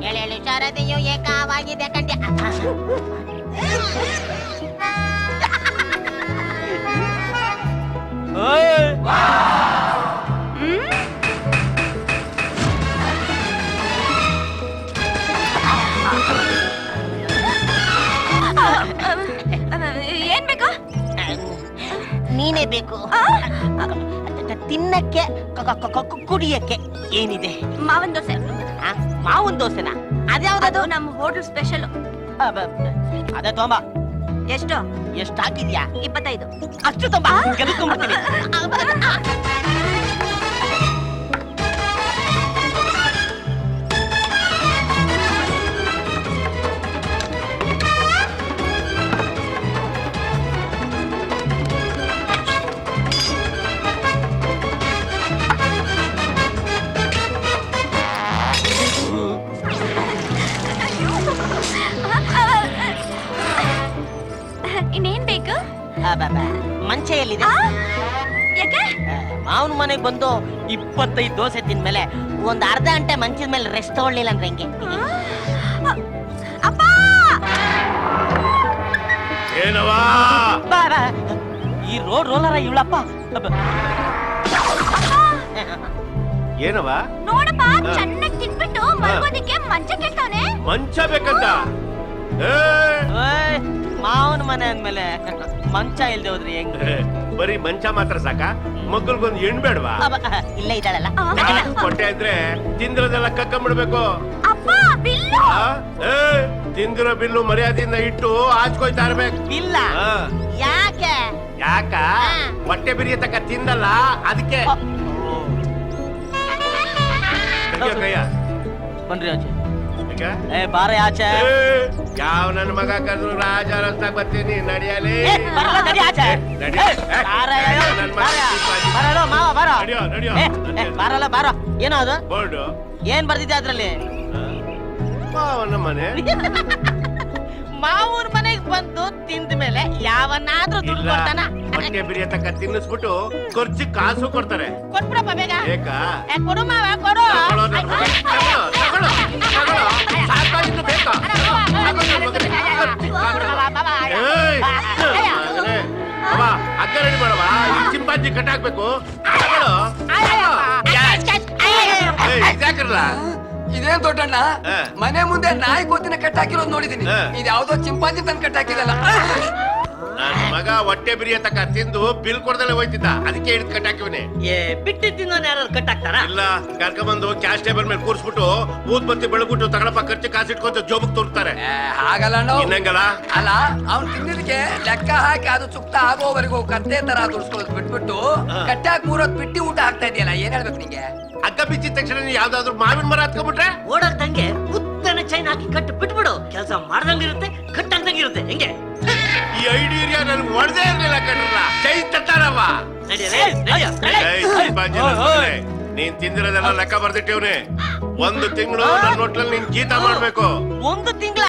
ಎಳೆಳು ಶಾರದೆಯು ಏಕವಾಗಿದೆ ಕಂಡ್ಯ. ಏನ್ ಬೇಕು? ನೀನೇ ಬೇಕು. ತಿನ್ನಕ್ಕೆ ಕುಡಿಯಕ್ಕೆ ಏನಿದೆ? ಮಾವನ್ ದೋಸೆ. ಮಾವನ್ ದೋಸೆನಾ? ಅದ್ಯಾವ್ದದು? ನಮ್ಮ ಹೋಟೆಲ್ ಸ್ಪೆಷಲ್. ಅದೇ ತೊಂಬ. ಎಷ್ಟು ಹಾಕಿದ್ಯಾ? 25. ಅಷ್ಟು ತೊಂಬ. ಗೆಲ್ಕೊಂಡ್ಬಿಡ್ತೀನಿ. ಇನ್ನೇನ್ ಬೇಕು? ಮಂಚ ಎಲ್ಲಿದೆ? ಯಾಕೆ? ಮಾವನ ಮನೆಗೆ ಬಂದು 25 ದೋಸೆ ತಿಂದ್ಮೇಲೆ ಒಂದ್ ಅರ್ಧ ಗಂಟೆ ಮಂಚದ ಮೇಲೆ ರೆಸ್ಟ್ ತಗೊಳ್ಳಿಲ್ಲ ಅಂದ್ರೆ ಹೆಂಗೆ? ಅಪ್ಪ! ಏನವಾ? ಈ ರೋಲರ ಇವಳಪ್ಪ. ಏನವಾ? ನೋಡಪ್ಪ, ಚೆನ್ನಾಗಿ ತಿನ್ಬಿಟ್ಟು ಮಲ್ಗೋದಿಕ್ಕೆ ಮಂಚ ಕೇಳ್ತಾನೆ. ಮಂಚ ಬೇಕಂತ? ಮಾವನ ಮನೆ ಅಂದ್ಮೇಲೆ ಮಂಚ ಇಲ್ದೆ ಹೋದ್ರಿ ಹೆಂಗೆ? ಬರೀ ಮಂಚ ಮಾತ್ರ ಸಾಕ? ಮಕ್ಕಳಿಗೊಂದು ಹೆಣ್ಣು ಬೇಡವಾ? ಇಲ್ಲೇ ಇದ್ದಾಳಲ್ಲ. ಕೊಟ್ಟೆ ಅಂದ್ರೆ ತಿಂದಿರೋದೆಲ್ಲ ಕಕ್ಕಂಬಿಡ್ಬೇಕು. ಅಪ್ಪ, ಬಿಲ್ಲು! ತಿಂದಿರೋ ಬಿಲ್ಲು ಮರ್ಯಾದೆಯಿಂದ ಇಟ್ಟು ಆಚ್ಕೊಯ್ತಾ ಇರ್ಬೇಕು. ಇಲ್ಲ. ಯಾಕೆ? ಯಾಕ? ಹೊಟ್ಟೆ ಬಿರಿಯತಕ್ಕ ತಿಂದಲ್ಲ ಅದಕ್ಕೆ. ಕೈಯ ಬನ್ರಿ ಆಚೆ. ಈಗ ಬಾರ ಆಚೆ. ಯಾವ ನನ್ನ ಮಗ ಕದ್ರು ರಾಜ ಅಂತ ಬರ್ತೀನಿ. ನಡಿಯಲಿ. ಬಾರಲ್ಲ ಬಾರೋ. ಏನೋ ಅದು? ಬೋರ್ಡು ಏನ್ ಬರ್ದಿದೆ ಅದ್ರಲ್ಲಿ? ಮಾವನ ಮನೆ. ಮಾವೂರ್ ಮನೆಗ್ ಬಂದು ತಿಂದ ಮೇಲೆ ಯಾವನಾದ್ರೂ ದುಡ್ಡು ಕೊಡ್ತಾನ? ಹೊಟ್ಟೆ ಬಿರಿಯತಕ್ಕ ತಿನ್ನಿಸ್ಬಿಟ್ಟು ಖರ್ಚು ಕಾಸು ಕೊಡ್ತಾರೆ. ಕೊಟ್ಬಿಡಪ್ಪ ಬೇಗ. ಬೇಕಾ? ಕೊಡು ಮಾವ ಕೊಡು. ಸಾಕಾಗಿದ್ದು ಬೇಕಾ? ಅಕ್ಕ ರೆಡಿ ಮಾಡವಾ? ಚಿಂಪಾಂಜಿ ಕಟ್ಟಾಕ್ಬೇಕು. ಇದ್ಯಾಕಲ್ಲ? ಇದೇನ್ ದೊಡ್ಡಣ್ಣ, ಮನೆ ಮುಂದೆ ನಾಯಿ ಕೋತಿನ ಕಟ್ಟಾಕಿರೋದು ನೋಡಿದೀನಿ. ಇದು ಯಾವ್ದೋ ಚಿಂಪಾಂಜಿ ತನ್ ಕಟ್ಟಾಕಿದಲ್ಲ. ನನ್ನ ಮಗ ಹೊಟ್ಟೆ ಬಿರಿಯತಕ್ಕ ತಿಂದು ಬಿಲ್ ಕೊಡ್ದಲ್ಲೇ ಹೋಯ್ತಿದ್ದ. ಅದಕ್ಕೆ ಹಿಡಿದು ಕಟ್ಟಾಕಿವನಿ. ಬಿಟ್ಟು ತಿನ್ನೋನ್ ಯಾರು ಕಟ್ಟಾಕ್ತಾರ? ಇಲ್ಲ, ಕರ್ಕೊಂಡ್ಬಂದು ಕ್ಯಾಶ್ ಟೇಬಲ್ ಮೇಲೆ ಕೂರ್ಸ್ಬಿಟ್ಟು ಊದ್ ಬತ್ತಿ ಬೆಳಗ್ಬಿಟ್ಟು ತಗಳಪ್ಪ ಖರ್ಚು ಕಾಸು ಇಟ್ಕೊಂತ ಜೋಬಕ್ ತೋರ್ತಾರೆ. ಹಾಗಲ್ಲ ಇನ್ನಂಗಲ್ಲ. ಅಲ್ಲ, ಅವ್ನ್ ತಿಂದಿದ್ಕೆ ಲೆಕ್ಕ ಹಾಕಿ ಅದು ಸುಕ್ತ ಆಗೋವರೆಗೂ ಕತ್ತೆ ತರ ದುಡ್ಸ್ಕೊಳ್ಳೋದು ಬಿಟ್ಬಿಟ್ಟು ಕಟ್ಟಾಕ್ ಮೂರೊತ್ ಬಿಟ್ಟಿ ಊಟ ಹಾಕ್ತಾ ಇದೆಯಲ್ಲ, ಏನ್ ಹೇಳ್ಬೇಕು ನಿಂಗೆ? ಅಗ್ಗ ಬಿಚ್ಚಿದ ತಕ್ಷಣ ಯಾವ್ದಾದ್ರು ಮಾವಿನ ಮರ ಹತ್ಕೊಂಡ್ಬಿಟ್ರೆ ಓಡಾಡ್ದಂಗೆ ಉದ್ದನ ಚೈನ್ ಹಾಕಿ ಕಟ್ಟು ಬಿಟ್ಬಿಡು. ಕೆಲಸ ಮಾಡ್ದಂಗಿರುತ್ತೆ, ಕಟ್ಟಂಗಿರುತ್ತೆ. ಹೆಂಗೆ? ಈ ಐಡಿಯಾ ನನ್ಗೆ ಹೊಡೆದೇ ಇರ್ಲಿಲ್ಲ ಕಣ್ರಲ್ಲ. ಕೈ ತಟ್ಟಾರವ್ವ. ನೀನ್ ತಿಂದಿರೋದೆಲ್ಲ ಲೆಕ್ಕ ಬರ್ದಿಟ್ಟಿವ್ನಿ. 1 ತಿಂಗಳು ನನ್ನ ಹೋಟ್ಲಲ್ಲಿ ನೀನ್ ಜೀತ ಮಾಡ್ಬೇಕು. 1 ತಿಂಗಳ